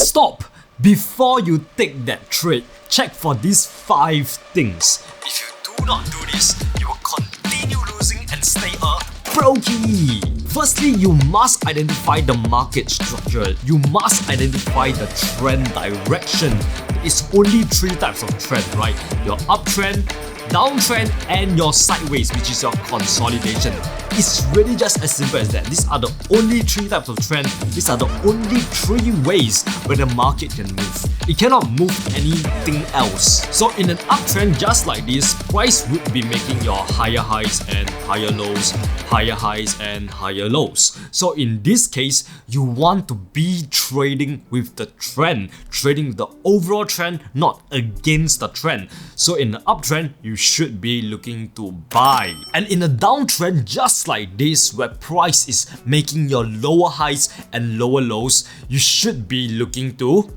Stop! Before you take that trade, check for these 5 things. If you do not do this, you will continue losing and stay a brokey. Firstly, you must identify the market structure. You must identify the trend direction. It's only 3 types of trend, right? Your uptrend, downtrend, and your sideways, which is your consolidation. It's really just as simple as that. These are the only 3 types of trend. These are the only 3 ways where the market can move. It cannot move anything else. So in an uptrend just like this, price would be making your higher highs and higher lows, higher highs and higher lows. So in this case, you want to be trading with the trend, trading the overall trend, not against the trend. So in an uptrend, you should be looking to buy. And in a downtrend just like this, where price is making your lower highs and lower lows, you should be looking to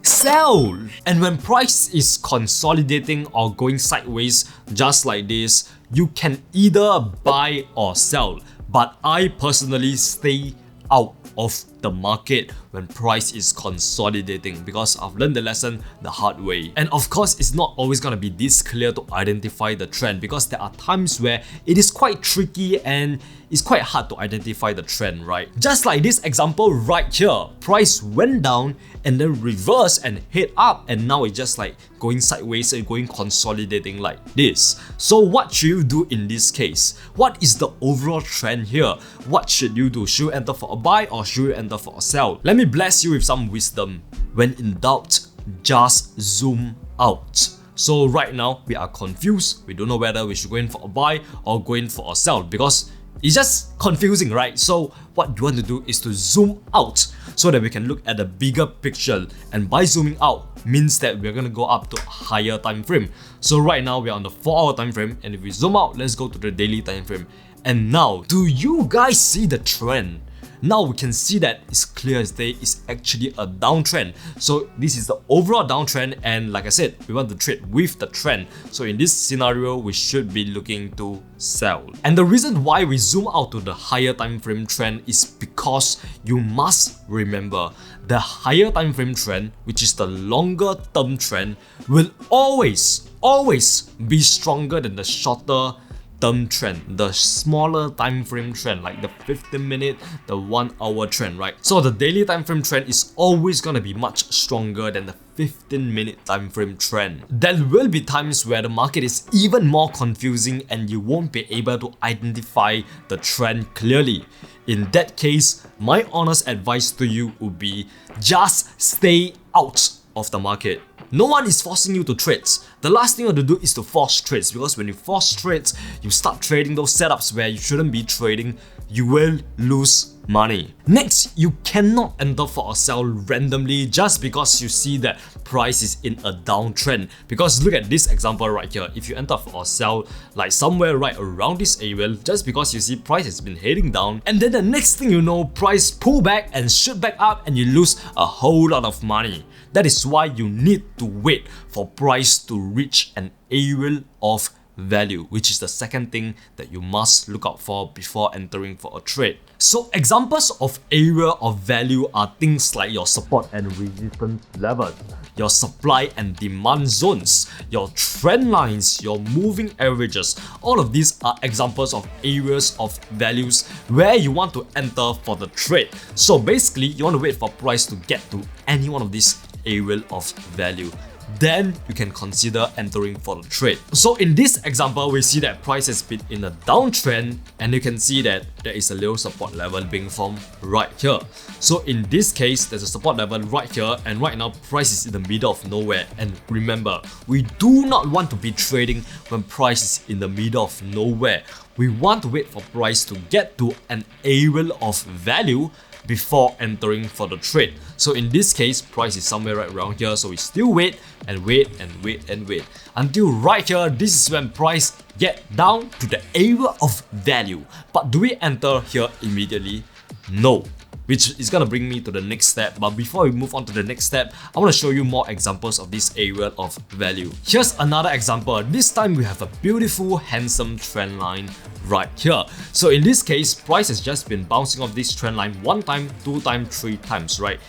sell. And when price is consolidating or going sideways just like this, you can either buy or sell. But I personally stay out of the market when price is consolidating because I've learned the lesson the hard way. And of course, it's not always gonna be this clear to identify the trend because there are times where it is quite tricky and it's quite hard to identify the trend, right? Just like this example right here, price went down and then reversed and hit up, and now it's just like going sideways and going consolidating like this. So what should you do in this case? What is the overall trend here? What should you do? Should you enter for a buy or should you enter for a sell? Let me bless you with some wisdom. When in doubt, just zoom out. So right now, we are confused. We don't know whether we should go in for a buy or go in for a sell because it's just confusing, right? So what you want to do is to zoom out so that we can look at the bigger picture. And by zooming out means that we're going to go up to a higher time frame. So right now we're on the 4-hour time frame, and if we zoom out, let's go to the daily time frame. And now, do you guys see the trend? Now we can see that it's clear as day, it's actually a downtrend. So this is the overall downtrend, and like I said, we want to trade with the trend. So in this scenario, we should be looking to sell. And the reason why we zoom out to the higher time frame trend is because you must remember the higher time frame trend, which is the longer term trend, will always be stronger than the shorter term trend, the smaller time frame trend, like the 15-minute, the 1-hour trend, right? So the daily time frame trend is always gonna be much stronger than the 15-minute time frame trend. There will be times where the market is even more confusing and you won't be able to identify the trend clearly. In that case, my honest advice to you would be just stay out of the market. No one is forcing you to trade. The last thing you want to do is to force trades, because when you force trades, you start trading those setups where you shouldn't be trading, you will lose money. Next, you cannot enter for a sell randomly just because you see that price is in a downtrend. Because look at this example right here. If you enter for a sell like somewhere right around this area, just because you see price has been heading down, and then the next thing you know, price pull back and shoot back up and you lose a whole lot of money. That is why you need to wait for price to reach an area of value, which is the second thing that you must look out for before entering for a trade. So examples of area of value are things like your support and resistance levels, your supply and demand zones, your trend lines, your moving averages. All of these are examples of areas of values where you want to enter for the trade. So basically, you want to wait for price to get to any one of these area of value. Then you can consider entering for the trade. So in this example, we see that price has been in a downtrend, and you can see that there is a little support level being formed right here. So in this case, there's a support level right here, and right now price is in the middle of nowhere. And remember, we do not want to be trading when price is in the middle of nowhere. We want to wait for price to get to an area of value before entering for the trade. So in this case, price is somewhere right around here, so we still wait and wait and wait and wait until right here. This is when price get down to the area of value. But do we enter here immediately? No. Which is gonna bring me to the next step. But before we move on to the next step, I want to show you more examples of this area of value. Here's another example. This time we have a beautiful, handsome trend line right here. So in this case, price has just been bouncing off this trend line 1 time, 2 times, 3 times, right?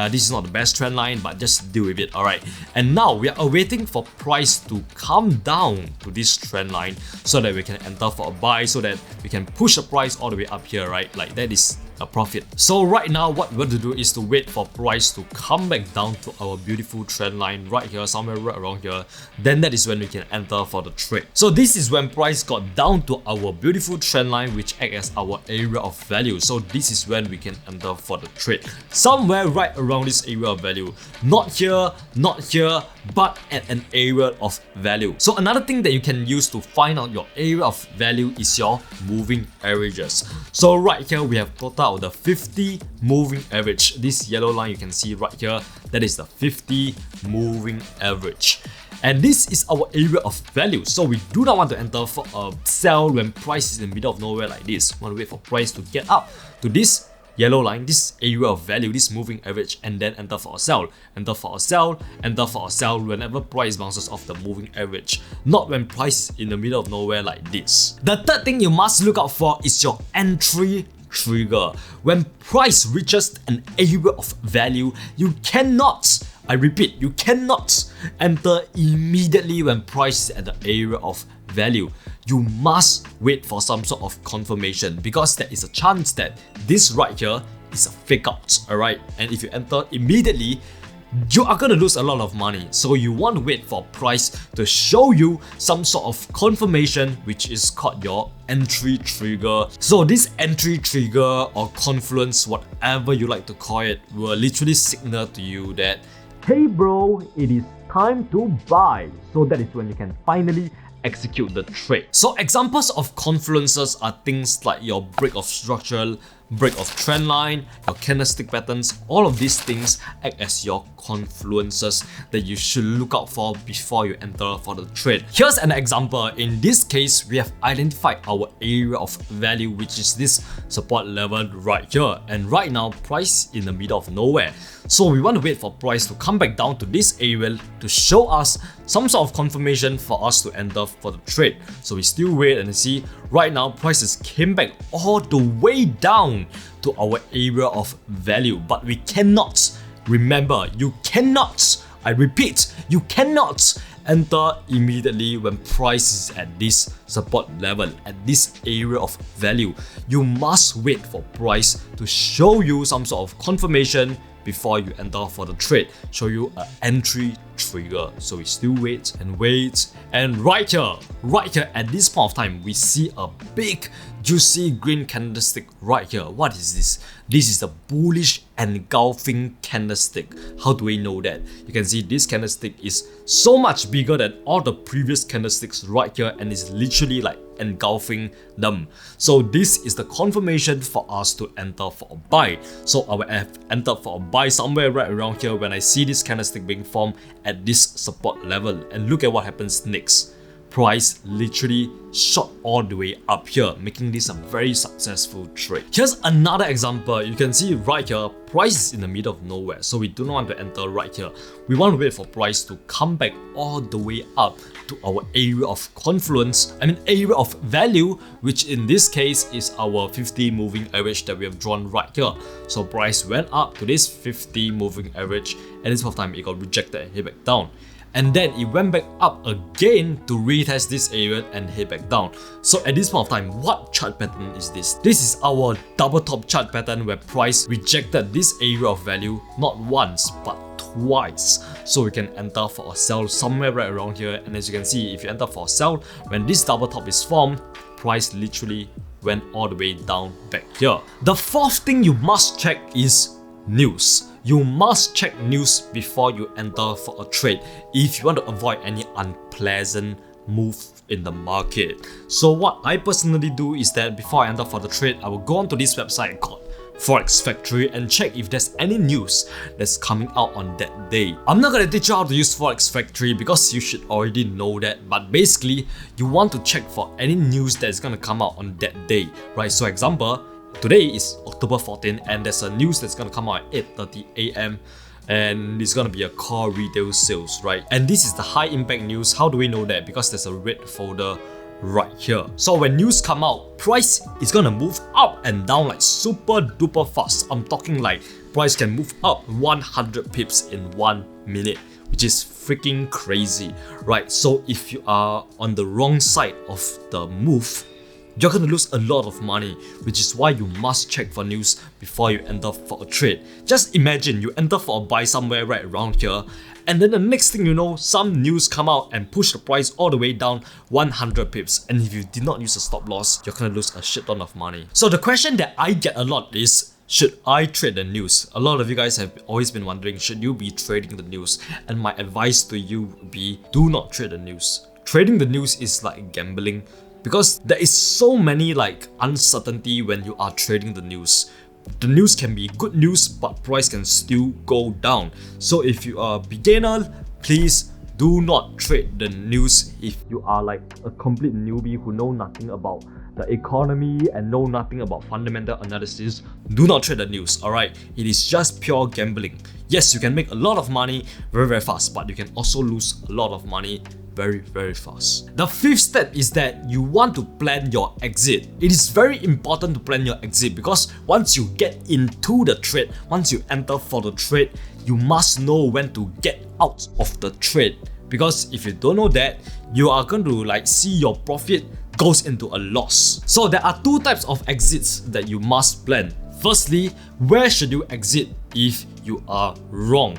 This is not the best trend line, but just deal with it, alright? And now we are awaiting for price to come down to this trend line so that we can enter for a buy, so that we can push the price all the way up here, right? Like that is a profit. So right now what we want to do is to wait for price to come back down to our beautiful trend line right here, somewhere right around here. Then that is when we can enter for the trade. So this is when price got down to our beautiful trend line, which acts as our area of value. So this is when we can enter for the trade. Somewhere right around this area of value. Not here, but at an area of value. So another thing that you can use to find out your area of value is your moving averages. So right here we have plotted out the 50 moving average. This yellow line you can see right here, that is the 50 moving average. And this is our area of value. So we do not want to enter for a sell when price is in the middle of nowhere like this. We want to wait for price to get up to this yellow line, this area of value, this moving average, and then enter for a sell, enter for a sell, enter for a sell whenever price bounces off the moving average, not when price is in the middle of nowhere like this. The third thing you must look out for is your entry trigger. When price reaches an area of value, you cannot, I repeat, you cannot enter immediately when price is at the area of value. You must wait for some sort of confirmation, because there is a chance that this right here is a fake out, alright? And if you enter immediately, you are gonna lose a lot of money. So you want to wait for price to show you some sort of confirmation, which is called your entry trigger. So this entry trigger or confluence, whatever you like to call it, will literally signal to you that, hey bro, it is time to buy. So that is when you can finally execute the trade. So examples of confluences are things like your break of structure, break of trend line, your candlestick patterns. All of these things act as your confluences that you should look out for before you enter for the trade. Here's an example. In this case, we have identified our area of value, which is this support level right here. And right now, price in the middle of nowhere. So we want to wait for price to come back down to this area to show us some sort of confirmation for us to enter for the trade. So we still wait and see. Right now, prices came back all the way down to our area of value, but we cannot, remember, you cannot, I repeat, you cannot enter immediately when price is at this support level, at this area of value. You must wait for price to show you some sort of confirmation before you enter for the trade, show you an entry trigger. So we still wait, and right here at this point of time, we see a big juicy green candlestick right here. What is this? This is a bullish engulfing candlestick. How do we know that? You can see this candlestick is so much bigger than all the previous candlesticks right here, and is literally like engulfing them. So this is the confirmation for us to enter for a buy. So I will have entered for a buy somewhere right around here when I see this candlestick being formed at this support level. And look at what happens next. Price literally shot all the way up here, making this a very successful trade. Here's another example. You can see right here, price is in the middle of nowhere, so we do not want to enter right here. We want to wait for price to come back all the way up to our area of confluence, area of value, which in this case is our 50 moving average that we have drawn right here. So price went up to this 50 moving average, and this point of time it got rejected and hit back down. And then it went back up again to retest this area and hit back down. So at this point of time, what chart pattern is this? This is our double top chart pattern where price rejected this area of value not once but twice. So we can enter for a sell somewhere right around here. And as you can see, if you enter for a sell, when this double top is formed, price literally went all the way down back here. The fourth thing you must check is news. You must check news before you enter for a trade if you want to avoid any unpleasant move in the market. So what I personally do is that before I enter for the trade, I will go onto this website called Forex Factory and check if there's any news that's coming out on that day. I'm not gonna teach you how to use Forex Factory because you should already know that, but basically you want to check for any news that's gonna come out on that day, right? So example, today is October 14th and there's a news that's gonna come out at 8:30 AM and it's gonna be a core retail sales, right? And this is the high impact news. How do we know that? Because there's a red folder right here. So when news come out, price is gonna move up and down like super duper fast. I'm talking like price can move up 100 pips in 1 minute, which is freaking crazy, right? So if you are on the wrong side of the move, you're gonna lose a lot of money, which is why you must check for news before you enter for a trade. Just imagine you enter for a buy somewhere right around here, and then the next thing you know, some news come out and push the price all the way down 100 pips. And if you did not use a stop loss, you're gonna lose a shit ton of money. So the question that I get a lot is, should I trade the news? A lot of you guys have always been wondering, should you be trading the news? And my advice to you would be, do not trade the news. Trading the news is like gambling, because there is so many uncertainty when you are trading the news. The news can be good news, but price can still go down. So if you are a beginner, please do not trade the news. If you are like a complete newbie who know nothing about the economy and know nothing about fundamental analysis, do not trade the news, alright? It is just pure gambling. Yes, you can make a lot of money very fast, but you can also lose a lot of money very fast. The fifth step is that you want to plan your exit. It is very important to plan your exit, because once you get into the trade, once you enter for the trade, you must know when to get out of the trade. Because if you don't know that, you are going to see your profit goes into a loss. So there are two types of exits that you must plan. Firstly, where should you exit if you are wrong?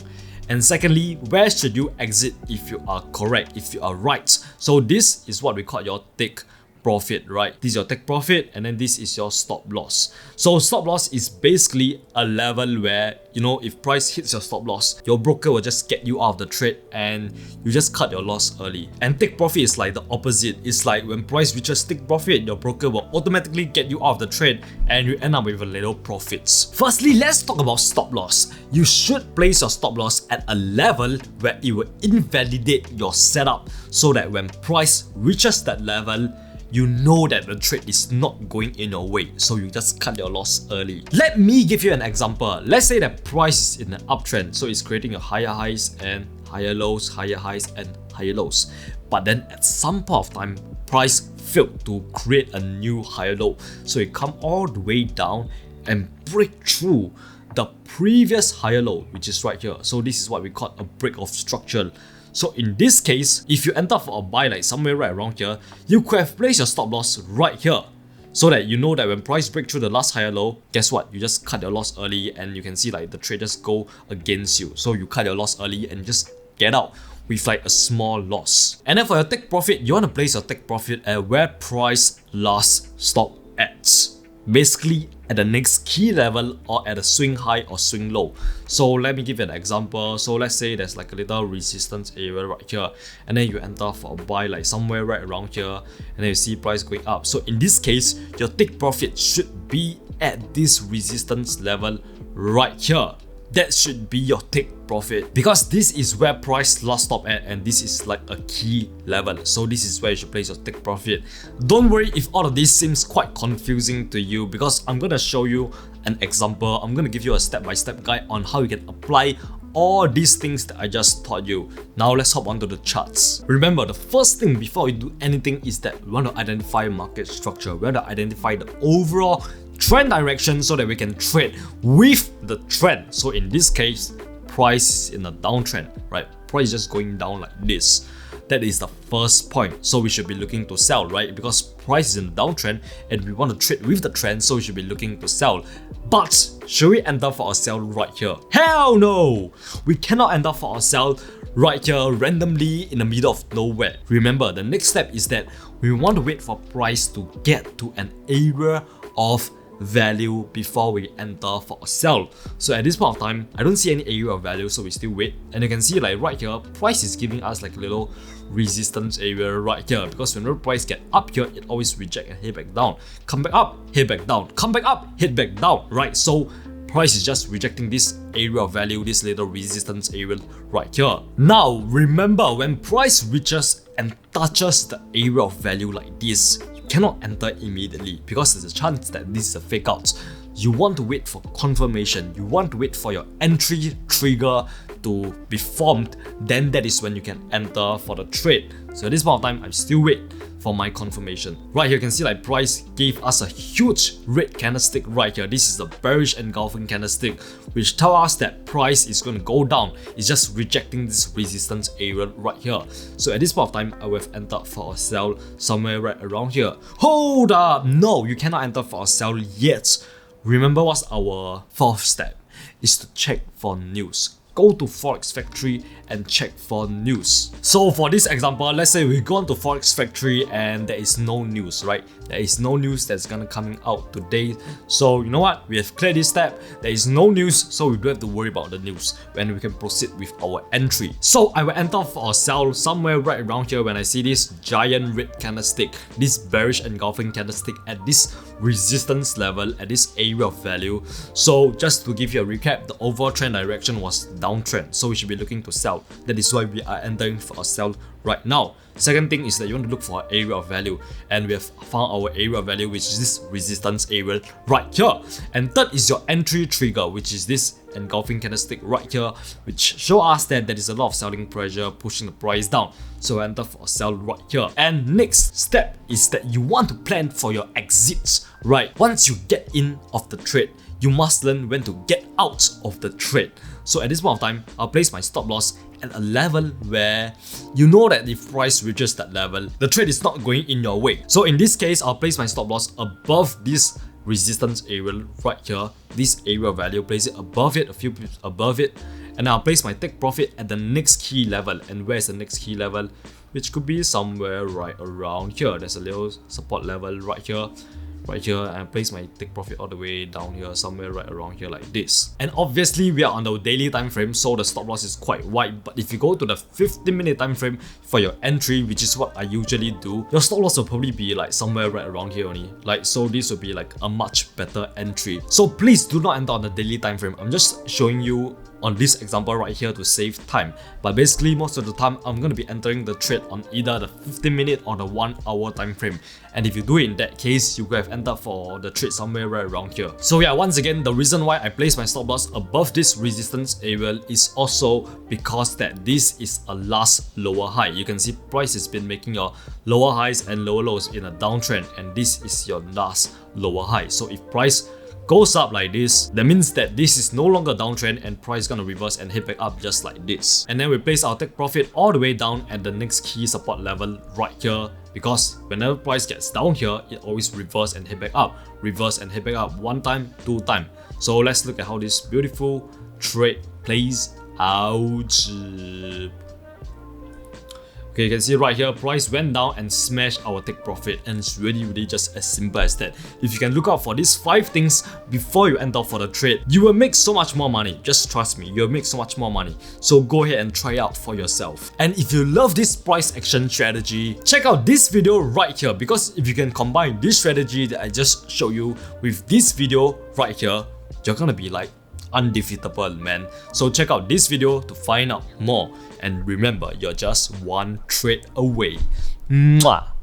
And secondly, where should you exit if you are correct, if you are right? So this is what we call your take profit, right? This is your take profit, and then this is your stop loss. So stop loss is basically a level where, if price hits your stop loss, your broker will just get you out of the trade and you just cut your loss early. And take profit is like the opposite. It's like when price reaches take profit, your broker will automatically get you out of the trade and you end up with a little profits. Firstly, let's talk about stop loss. You should place your stop loss at a level where it will invalidate your setup, so that when price reaches that level, you know that the trade is not going in your way, so you just cut your loss early. Let me give you an example. Let's say that price is in an uptrend, so it's creating a higher highs and higher lows, higher highs and higher lows. But then at some point of time, price failed to create a new higher low, so it come all the way down and break through the previous higher low, which is right here. So this is what we call a break of structure. So in this case, if you enter for a buy somewhere right around here, you could have placed your stop loss right here, so that you know that when price break through the last higher low, guess what? You just cut your loss early, and you can see the traders go against you. So you cut your loss early and just get out with a small loss. And then for your take profit, you want to place your take profit at where price last stop at. Basically at the next key level, or at a swing high or swing low. So let me give you an example. So let's say there's a little resistance area right here, and then you enter for a buy somewhere right around here, and then you see price going up. So in this case, your take profit should be at this resistance level right here. That should be your take profit, because this is where price last stop at, and this is a key level. So this is where you should place your take profit. Don't worry if all of this seems quite confusing to you, because I'm gonna show you an example. I'm gonna give you a step-by-step guide on how you can apply all these things that I just taught you. Now let's hop onto the charts. Remember, the first thing before you do anything is that we want to identify market structure. We want to identify the overall trend direction, so that we can trade with the trend. So in this case, price is in a downtrend, right? Price is just going down like this. That is the first point. So we should be looking to sell, right? Because price is in a downtrend and we want to trade with the trend, so we should be looking to sell. But should we enter for a sell right here? Hell no! We cannot enter for a sell right here randomly in the middle of nowhere. Remember, the next step is that we want to wait for price to get to an area of value before we enter for a sell. So at this point of time, I don't see any area of value, so we still wait. And you can see right here, price is giving us a little resistance area right here, because whenever price get up here, it always reject and hit back down, come back up, hit back down, come back up, hit back down, right? So price is just rejecting this area of value, this little resistance area right here. Now remember, when price reaches and touches the area of value like this, cannot enter immediately, because there's a chance that this is a fake out. You want to wait for confirmation. You want to wait for your entry trigger to be formed, then that is when you can enter for the trade. So at this point of time, I'm still wait for my confirmation. Right here, you can see like price gave us a huge red candlestick right here. This is the bearish engulfing candlestick, which tells us that price is going to go down. It's just rejecting this resistance area right here. So at this point of time, I will have entered for a sell somewhere right around here. Hold up! No, you cannot enter for a sell yet. Remember what's our fourth step? Is to check for news. Go to Forex Factory and check for news. So for this example, let's say we go into Forex Factory and there is no news, right? There is no news that's gonna coming out today. So you know what? We have cleared this step. There is no news, so we don't have to worry about the news when we can proceed with our entry. So I will enter for a sell somewhere right around here when I see this giant red candlestick, this bearish engulfing candlestick at this resistance level, at this area of value. So just to give you a recap, the overall trend direction was downtrend, so we should be looking to sell. That is why we are entering for a sell right now. Second thing is that you want to look for an area of value, and we have found our area of value, which is this resistance area right here. And third is your entry trigger, which is this engulfing candlestick right here, which show us that there is a lot of selling pressure pushing the price down. So enter for a sell right here. And next step is that you want to plan for your exits, right? Once you get in of the trade, you must learn when to get out of the trade. So at this point of time, I'll place my stop loss at a level where you know that if price reaches that level, the trade is not going in your way. So in this case, I'll place my stop loss above this resistance area right here, this area of value, place it above it, a few pips above it, and I'll place my take profit at the next key level. And where's the next key level? Which could be somewhere right around here. There's a little support level right here, and I place my take profit all the way down here, somewhere right around here like this. And obviously we are on the daily time frame, so the stop loss is quite wide. But if you go to the 15-minute time frame for your entry, which is what I usually do, your stop loss will probably be like somewhere right around here only. Like, so this will be like a much better entry. So please do not enter on the daily time frame. I'm just showing you on this example right here to save time. But basically most of the time I'm going to be entering the trade on either the 15-minute or the 1-hour time frame. And if you do it in that case, you could have entered for the trade somewhere right around here. So yeah, once again, the reason why I place my stop loss above this resistance area is also because that this is a last lower high. You can see price has been making your lower highs and lower lows in a downtrend, and this is your last lower high. So if price goes up like this, that means that this is no longer downtrend and price gonna reverse and hit back up just like this. And then we place our take profit all the way down at the next key support level right here, because whenever price gets down here, it always reverse and hit back up, reverse and hit back up, 1 time, 2 time. So let's look at how this beautiful trade plays out. Okay, you can see right here, price went down and smashed our take profit, and it's really just as simple as that. If you can look out for these 5 things before you enter for the trade, you will make so much more money. Just trust me, you'll make so much more money. So go ahead and try it out for yourself. And if you love this price action strategy, check out this video right here, because if you can combine this strategy that I just showed you with this video right here, you're gonna be like undefeatable, man. So check out this video to find out more. And remember, you're just 1 trade away. Mwah!